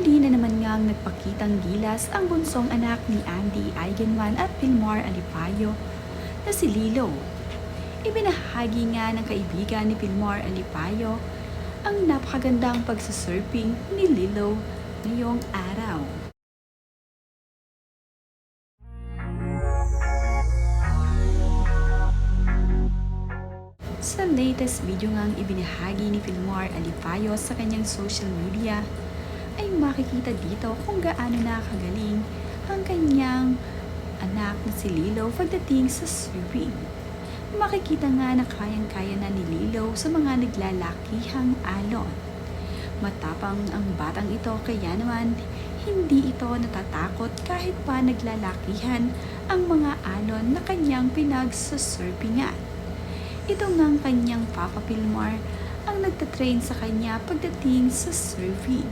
Muli na naman ngang nagpakitang gilas ang bunsong anak ni Andy Eigenman at Vilmar Alipayo na si Lilo. Ibinahagi nga ng kaibigan ni Vilmar Alipayo ang napakagandang pagsasurfing ni Lilo ngayong araw. Sa latest video ngang ibinahagi ni Vilmar Alipayo sa kanyang social media, ay makikita dito kung gaano nakagaling ang kanyang anak na si Lilo pagdating sa surfing. Makikita nga na kayang-kaya na ni Lilo sa mga naglalakihang alon. Matapang ang batang ito kaya naman hindi ito natatakot kahit pa naglalakihan ang mga alon na kanyang pinagsasurfingan. Ito ngang kanyang Papa Vilmar ang nagtatrain sa kanya pagdating sa surfing.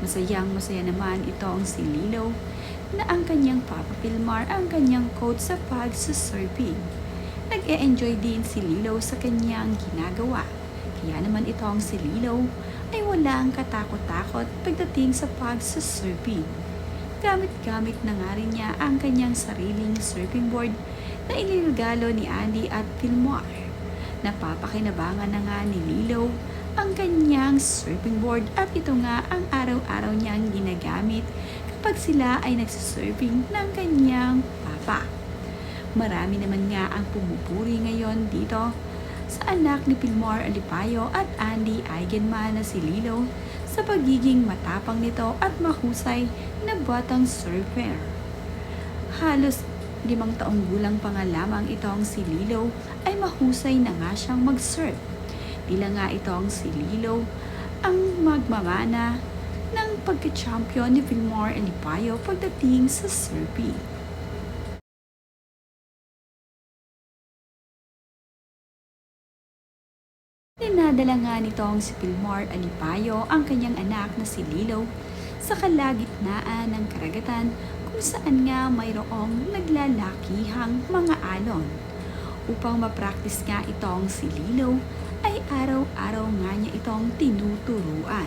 Masaya naman itong si Lilo na ang kanyang Papa Vilmar ang kanyang coach sa pagsasurfing. Nag-e-enjoy din si Lilo sa kanyang ginagawa. Kaya naman itong si Lilo ay walang katakot-takot pagdating sa pagsasurfing. Gamit-gamit na nga rin niya ang kanyang sariling surfing board na iniregalo ni Andy at Vilmar. Napapakinabangan na nga ni Lilo ang kanyang surfing board at ito nga ang araw-araw niyang ginagamit kapag sila ay nagsasurfing ng kanyang papa. Marami naman nga ang pumupuri ngayon dito sa anak ni Vilmar Alipayo at Andy Eigenman na si Lilo sa pagiging matapang nito at mahusay na batang surfer. Halos 5 taong gulang pa nga lamang itong si Lilo ay mahusay na nga siyang mag-surf. Tila nga itong si Lilo ang magmamana ng pagka-champion ni Vilmar Alipayo pagdating sa surfing. Dinadala nga nitong si Vilmar Alipayo ang kanyang anak na si Lilo sa kalagitnaan ng karagatan kung saan nga mayroong naglalakihang mga alon. Upang ma-practice nga itong si Lilo, ay araw-araw nga niya itong tinuturuan.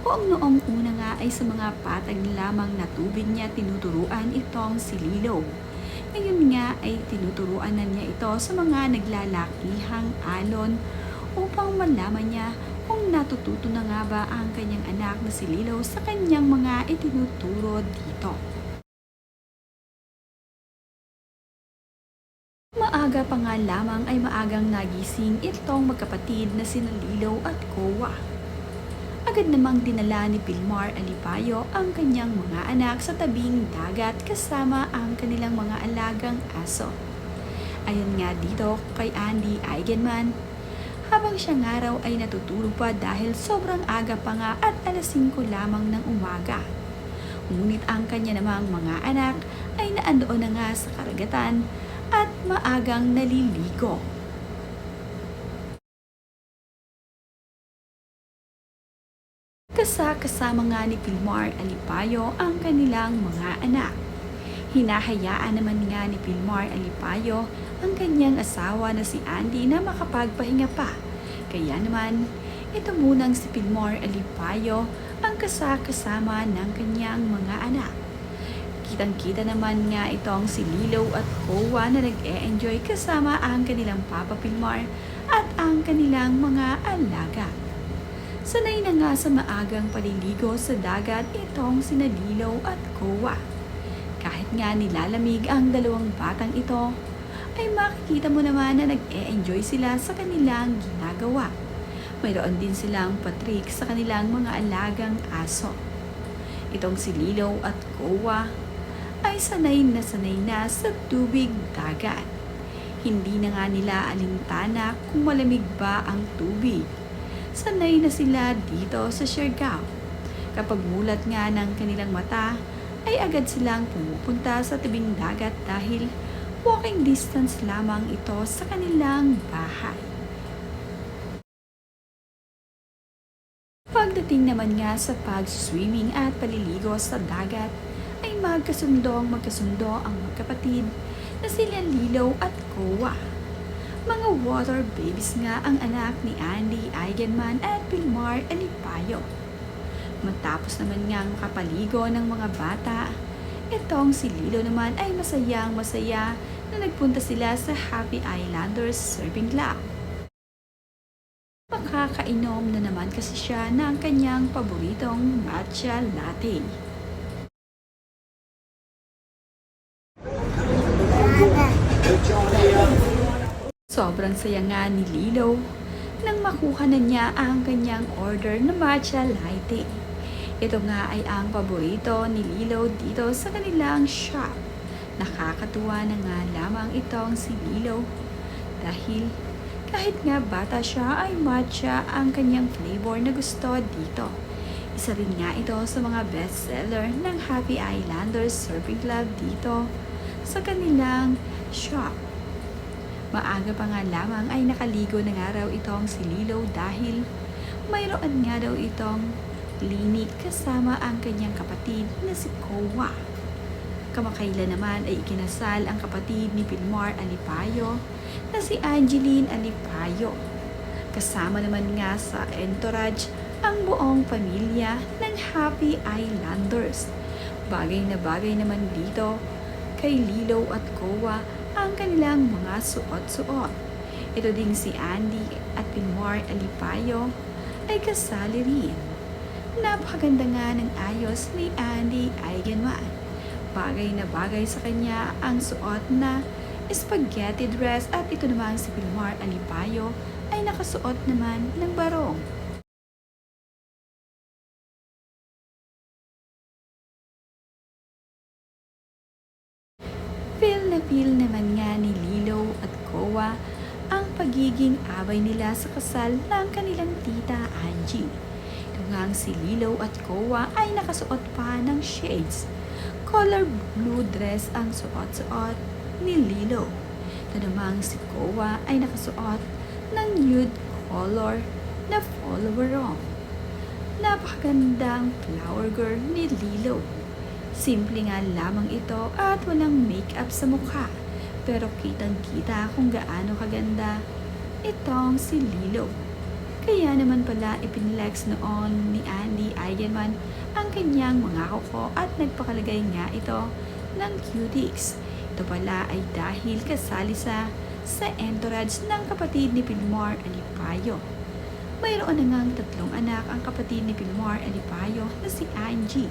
Kung noong una nga ay sa mga patag lamang na tubig niya tinuturuan itong si Lilo. Ngayon nga ay tinuturuan na niya ito sa mga naglalakihang alon upang malaman niya kung natututo na nga ba ang kanyang anak na si Lilo sa kanyang mga itinuturo dito. Maaga pa nga lamang ay maagang nagising itong magkapatid na sina Lilo at Kowa. Agad namang dinala ni Vilmar Alipayo ang kanyang mga anak sa tabing dagat kasama ang kanilang mga alagang aso. Ayon nga dito kay Andy Eigenman, habang siya nga raw ay natutulog pa dahil sobrang aga pa nga at alas 5 lamang ng umaga. Ngunit ang kanya namang mga anak ay naandoon na nga sa karagatan at maagang naliligo. Kasama nga ni Vilmar Alipayo ang kanilang mga anak. Hinahayaan naman nga ni Vilmar Alipayo ang kanyang asawa na si Andy na makapagpahinga pa. Kaya naman, ito munang si Vilmar Alipayo ang kasama ng kanyang mga anak. Kitang-kita naman nga itong si Lilo at Kowa na nag-e-enjoy kasama ang kanilang Papa Vilmar at ang kanilang mga alaga. Sanay na nga sa maagang paliligo sa dagat itong sina Lilo at Kowa. Kahit nga nilalamig ang dalawang batang ito, ay makikita mo naman na nag-e-enjoy sila sa kanilang ginagawa. Mayroon din silang patrik sa kanilang mga alagang aso. Itong si Lilo at Kowa ay sanay na sa tubig dagat. Hindi na nga nila alintana kung malamig ba ang tubig. Sanay na sila dito sa Siargao. Kapag mulat nga ng kanilang mata, ay agad silang pumupunta sa tabing dagat dahil walking distance lamang ito sa kanilang bahay. Pagdating naman nga sa pag-swimming at paliligo sa dagat, ay magkasundo ang magkapatid na sila Lilo at Kowa. Mga water babies nga ang anak ni Andy Eigenman at Vilmar Alipayo. Matapos naman ngang makapaligo ng mga bata, itong si Lilo naman ay masayang masaya na nagpunta sila sa Happy Islanders Surfing Club. Makakainom na naman kasi siya ng kanyang paboritong matcha latte. Sobrang saya nga ni Lilo nang makuha na niya ang kanyang order na matcha latte. Ito nga ay ang paborito ni Lilo dito sa kanilang shop. Nakakatuwa na nga lamang itong si Lilo dahil kahit nga bata siya ay matcha ang kanyang flavor na gusto dito. Isa rin nga ito sa mga bestseller ng Happy Islanders Surfing Club dito sa kanilang shop. Maaga pa nga lamang ay nakaligo na nga raw itong si Lilo dahil mayroon nga daw itong klinik kasama ang kanyang kapatid na si Kowa. Kamakailan naman ay ikinasal ang kapatid ni Pilmar Alipayo na si Angeline Alipayo. Kasama naman nga sa entourage ang buong pamilya ng Happy Islanders. Bagay na bagay naman dito kay Lilo at Kowa ang kanilang mga suot-suot. Ito ding si Andy at Pilmar Alipayo ay kasali rin. Napakaganda nga ng ayos ni Andy Eigenman. Bagay na bagay sa kanya ang suot na spaghetti dress at ito naman si Pilmar Alipayo ay nakasuot naman ng barong. Feel naman nga ni Lilo at Kowa ang pagiging abay nila sa kasal ng kanilang tita Angie. Ito nga si Lilo at Kowa ay nakasuot pa ng shades. Color blue dress ang suot-suot ni Lilo. Ito namang si Kowa ay nakasuot ng nude color na follower-on. Napakagandang flower girl ni Lilo. Simple nga lamang ito at walang make-up sa mukha. Pero kitang-kita kung gaano kaganda itong si Lilo. Kaya naman pala ipinlex noon ni Andy Eigenman ang kanyang mga kuko at nagpakalagay nga ito ng cuties. Ito pala ay dahil kasali sa entourage ng kapatid ni Pilmar Alipayo. Mayroon na ngang 3 anak ang kapatid ni Pilmar Alipayo na si Angie.